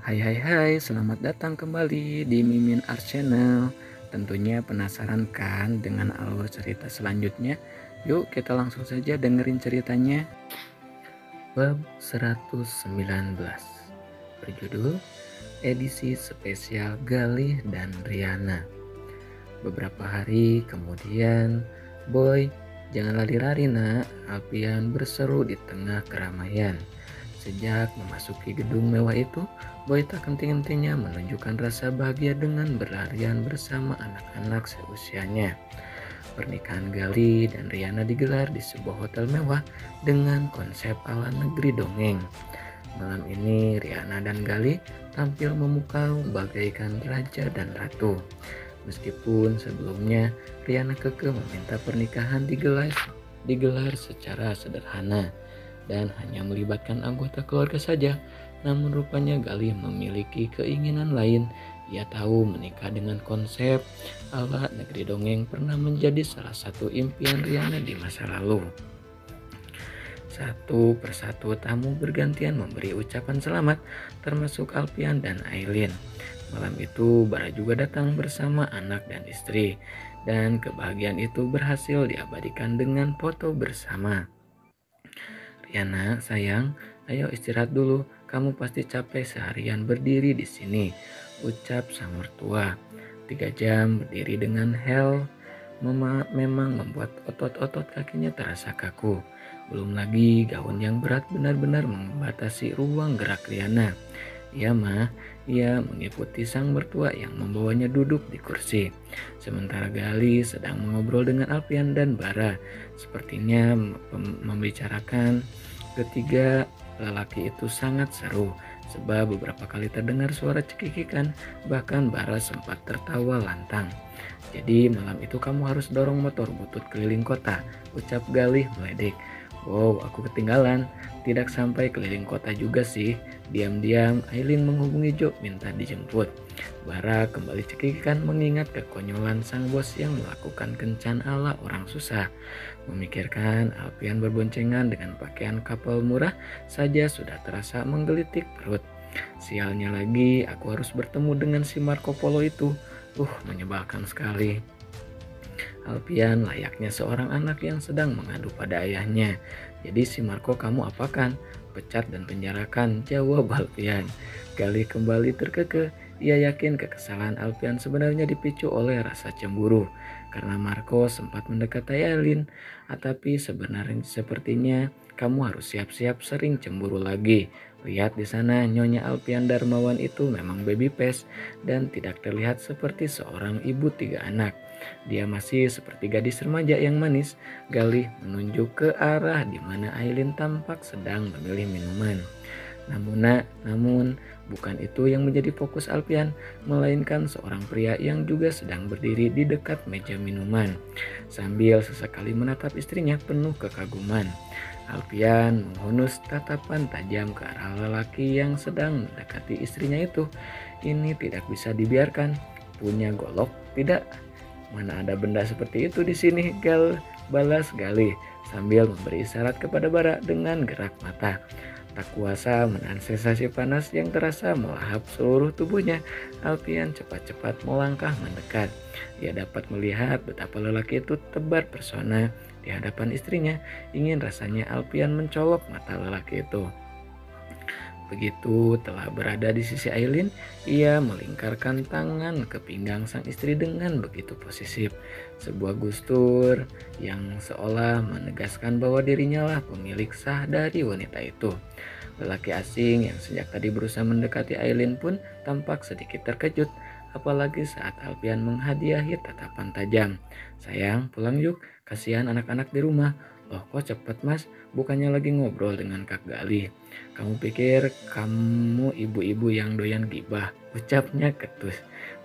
Hai hai hai, selamat datang kembali di Mimin Art Channel. Tentunya penasaran kan dengan alur cerita selanjutnya? Yuk kita langsung saja dengerin ceritanya. Bab 119 berjudul Edisi Spesial Galih dan Riana. Beberapa hari kemudian, "Boy, jangan lari-lari nak," Alpian berseru di tengah keramaian. Sejak memasuki gedung mewah itu, Boy tak henti-hentinya menunjukkan rasa bahagia dengan berlarian bersama anak-anak seusianya. Pernikahan Gali dan Riana digelar di sebuah hotel mewah dengan konsep ala negeri dongeng. Malam ini Riana dan Gali tampil memukau bagaikan raja dan ratu. Meskipun sebelumnya Riana kekeh meminta pernikahan digelar secara sederhana dan hanya melibatkan anggota keluarga saja, namun rupanya Galih memiliki keinginan lain. Ia tahu menikah dengan konsep ala negeri dongeng pernah menjadi salah satu impian Riana di masa lalu. Satu persatu tamu bergantian memberi ucapan selamat, termasuk Alpian dan Aileen. Malam itu Bara juga datang bersama anak dan istri, dan kebahagiaan itu berhasil diabadikan dengan foto bersama. "Riana, sayang, ayo istirahat dulu. Kamu pasti capek seharian berdiri di sini," ucap sang mertua. 3 jam berdiri dengan Hel memang membuat otot-otot kakinya terasa kaku. Belum lagi gaun yang berat benar-benar membatasi ruang gerak Riana. "Iya mah," ia mengikuti sang mertua yang membawanya duduk di kursi. Sementara Gali sedang mengobrol dengan Alpian dan Bara. Sepertinya membicarakan ketiga lelaki itu sangat seru, sebab beberapa kali terdengar suara cekikikan, bahkan Bara sempat tertawa lantang. "Jadi malam itu kamu harus dorong motor butut keliling kota," ucap Galih meledek. "Wow, aku ketinggalan. Tidak sampai keliling kota juga sih." Diam-diam Aileen menghubungi Jo minta dijemput. Bara kembali cekikikan mengingat kekonyolan sang bos yang melakukan kencan ala orang susah. Memikirkan Alpian berboncengan dengan pakaian couple murah saja sudah terasa menggelitik perut. Sialnya lagi, aku harus bertemu dengan si Marco Polo itu. Menyebalkan sekali. Alpian layaknya seorang anak yang sedang mengadu pada ayahnya. "Jadi si Marco kamu apakan? Pecat dan penjarakan," jawab Alpian. Gali kembali terkekeh. Ia yakin kekesalan Alpian sebenarnya dipicu oleh rasa cemburu karena Marco sempat mendekati Aileen. Tapi sepertinya kamu harus siap-siap sering cemburu lagi. Lihat di sana, Nyonya Alpian Darmawan itu memang baby face dan tidak terlihat seperti seorang ibu 3 anak. Dia masih seperti gadis remaja yang manis." Galih menunjuk ke arah di mana Aileen tampak sedang memilih minuman. Namun bukan itu yang menjadi fokus Alpian, melainkan seorang pria yang juga sedang berdiri di dekat meja minuman, sambil sesekali menatap istrinya penuh kekaguman. Alpian menghunus tatapan tajam ke arah lelaki yang sedang mendekati istrinya itu. "Ini tidak bisa dibiarkan. Punya golok tidak?" "Mana ada benda seperti itu di sini," balas Galih sambil memberi isyarat kepada Bara dengan gerak mata. Tak kuasa menahan sensasi panas yang terasa melahap seluruh tubuhnya, Alpian cepat-cepat melangkah mendekat. Ia dapat melihat betapa lelaki itu tebar pesona di hadapan istrinya. Ingin rasanya Alpian mencolok mata lelaki itu. Begitu telah berada di sisi Aileen, ia melingkarkan tangan ke pinggang sang istri dengan begitu posesif. Sebuah gustur yang seolah menegaskan bahwa dirinya lah pemilik sah dari wanita itu. Lelaki asing yang sejak tadi berusaha mendekati Aileen pun tampak sedikit terkejut, apalagi saat Alpian menghadiahi tatapan tajam. "Sayang, pulang yuk, kasihan anak-anak di rumah." "Loh kok cepet mas, bukannya lagi ngobrol dengan Kak Gali." "Kamu pikir kamu ibu-ibu yang doyan gibah?" ucapnya ketus.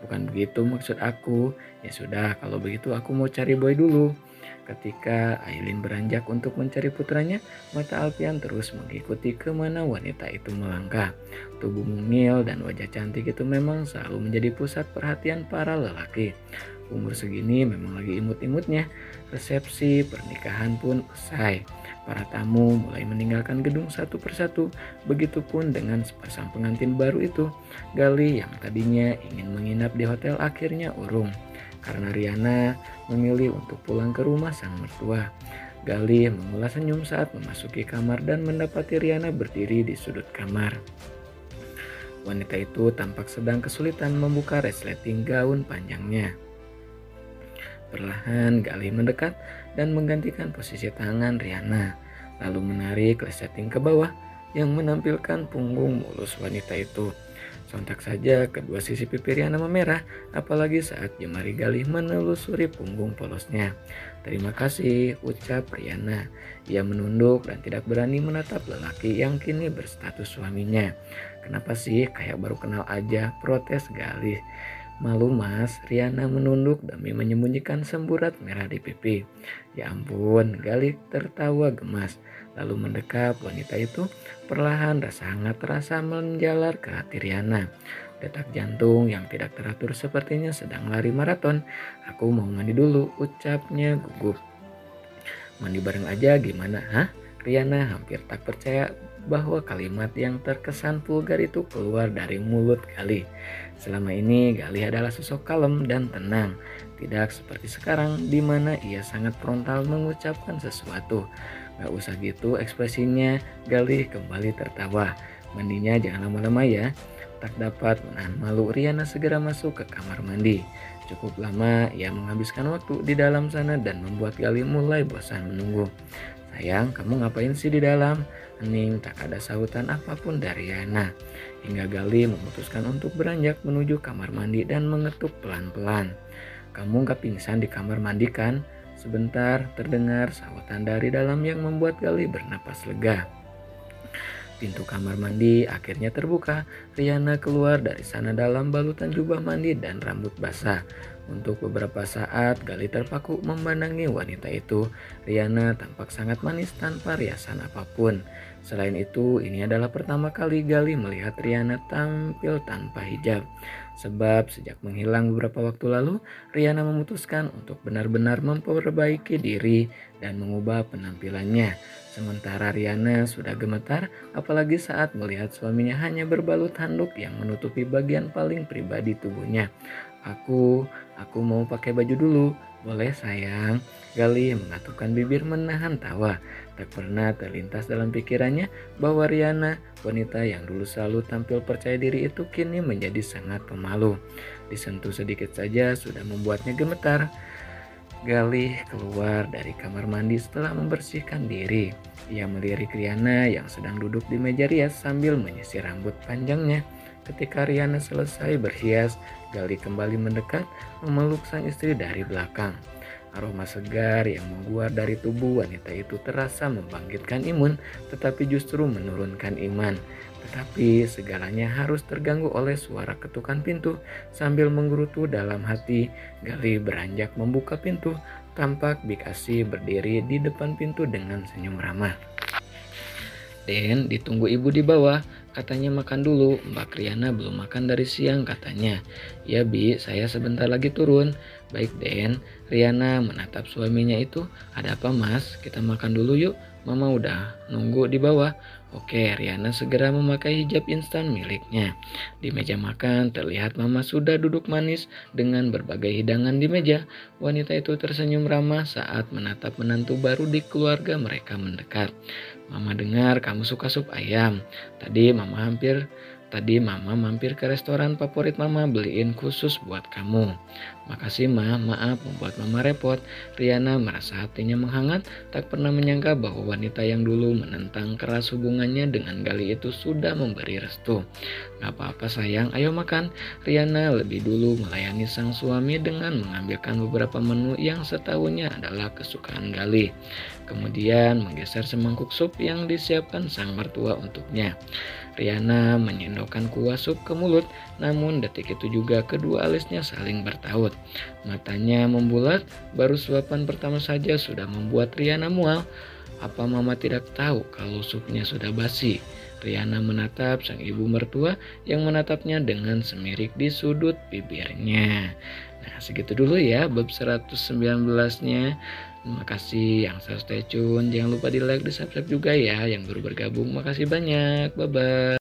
"Bukan begitu maksud aku." "Ya sudah, kalau begitu aku mau cari Boy dulu." Ketika Aileen beranjak untuk mencari putranya, mata Alpian terus mengikuti kemana wanita itu melangkah. Tubuh mungil dan wajah cantik itu memang selalu menjadi pusat perhatian para lelaki. Umur segini memang lagi imut-imutnya. Resepsi pernikahan pun usai. Para tamu mulai meninggalkan gedung satu persatu. Begitupun dengan sepasang pengantin baru itu. Galih yang tadinya ingin menginap di hotel akhirnya urung karena Riana memilih untuk pulang ke rumah sang mertua. Galih mengulas senyum saat memasuki kamar dan mendapati Riana berdiri di sudut kamar. Wanita itu tampak sedang kesulitan membuka resleting gaun panjangnya. Perlahan Galih mendekat dan menggantikan posisi tangan Riana, lalu menarik resleting ke bawah yang menampilkan punggung mulus wanita itu. Sontak saja kedua sisi pipi Riana memerah, apalagi saat jemari Galih menelusuri punggung polosnya. "Terima kasih," ucap Riana. Ia menunduk dan tidak berani menatap lelaki yang kini berstatus suaminya. "Kenapa sih kayak baru kenal aja?" protes Galih. "Malu mas," Riana menunduk demi menyembunyikan semburat merah di pipi. "Ya ampun," Galih tertawa gemas, lalu mendekap wanita itu. Perlahan rasa hangat terasa menjalar ke hati Riana. Detak jantung yang tidak teratur sepertinya sedang lari maraton. "Aku mau mandi dulu," ucapnya gugup. "Mandi bareng aja gimana, hah?" Riana hampir tak percaya bahwa kalimat yang terkesan vulgar itu keluar dari mulut Galih. Selama ini Galih adalah sosok kalem dan tenang, tidak seperti sekarang di mana ia sangat frontal mengucapkan sesuatu. "Gak usah gitu ekspresinya," Galih kembali tertawa. "Mandinya jangan lama-lama ya." Tak dapat menahan malu, Riana segera masuk ke kamar mandi. Cukup lama ia menghabiskan waktu di dalam sana dan membuat Galih mulai bosan menunggu. "Sayang, kamu ngapain sih di dalam?" Hening tak ada sahutan apapun dari Riana. Hingga Galih memutuskan untuk beranjak menuju kamar mandi dan mengetuk pelan-pelan. "Kamu gak pingsan di kamar mandi kan?" Sebentar terdengar sahutan dari dalam yang membuat Galih bernapas lega. Pintu kamar mandi akhirnya terbuka. Riana keluar dari sana dalam balutan jubah mandi dan rambut basah. Untuk beberapa saat Galih terpaku memandangi wanita itu. Riana tampak sangat manis tanpa riasan apapun. Selain itu, ini adalah pertama kali Galih melihat Riana tampil tanpa hijab. Sebab sejak menghilang beberapa waktu lalu, Riana memutuskan untuk benar-benar memperbaiki diri dan mengubah penampilannya. Sementara Riana sudah gemetar, apalagi saat melihat suaminya hanya berbalut handuk yang menutupi bagian paling pribadi tubuhnya. Aku mau pakai baju dulu, boleh sayang?" Galih mengatupkan bibir menahan tawa. Tak pernah terlintas dalam pikirannya bahwa Riana, wanita yang dulu selalu tampil percaya diri itu kini menjadi sangat pemalu. Disentuh sedikit saja sudah membuatnya gemetar. Galih keluar dari kamar mandi setelah membersihkan diri. Ia melirik Riana yang sedang duduk di meja rias sambil menyisir rambut panjangnya. Ketika Riana selesai berhias, Galih kembali mendekat memeluk sang istri dari belakang. Aroma segar yang menguat dari tubuh wanita itu terasa membangkitkan imun, tetapi justru menurunkan iman. Tetapi segalanya harus terganggu oleh suara ketukan pintu. Sambil menggerutu dalam hati, Galih beranjak membuka pintu. Tampak Bikasi berdiri di depan pintu dengan senyum ramah. "Den, ditunggu ibu di bawah. Katanya makan dulu. Mbak Riana belum makan dari siang katanya." "Ya Bi, saya sebentar lagi turun." "Baik Den." Riana menatap suaminya itu. "Ada apa mas? Kita makan dulu yuk. Mama udah nunggu di bawah." Oke, Riana segera memakai hijab instan miliknya. Di meja makan terlihat Mama sudah duduk manis dengan berbagai hidangan di meja. Wanita itu tersenyum ramah saat menatap menantu baru di keluarga mereka mendekat. "Mama dengar kamu suka sup ayam. Tadi Mama mampir ke restoran favorit Mama beliin khusus buat kamu." "Makasih Ma, maaf membuat Mama repot." Riana merasa hatinya menghangat, tak pernah menyangka bahwa wanita yang dulu menentang keras hubungannya dengan Galih itu sudah memberi restu. "Gak apa-apa sayang, ayo makan." Riana lebih dulu melayani sang suami dengan mengambilkan beberapa menu yang setahunya adalah kesukaan Galih. Kemudian menggeser semangkuk sup yang disiapkan sang mertua untuknya. Riana menyendokkan kuah sup ke mulut, namun detik itu juga kedua alisnya saling bertaut. Matanya membulat, baru suapan pertama saja sudah membuat Riana mual. Apa Mama tidak tahu kalau supnya sudah basi? Riana menatap sang ibu mertua yang menatapnya dengan semirik di sudut bibirnya. Nah, segitu dulu ya bab 119-nya. Terima kasih yang selalu stay tune. Jangan lupa di like, di subscribe juga ya yang baru bergabung. Makasih banyak. Bye bye.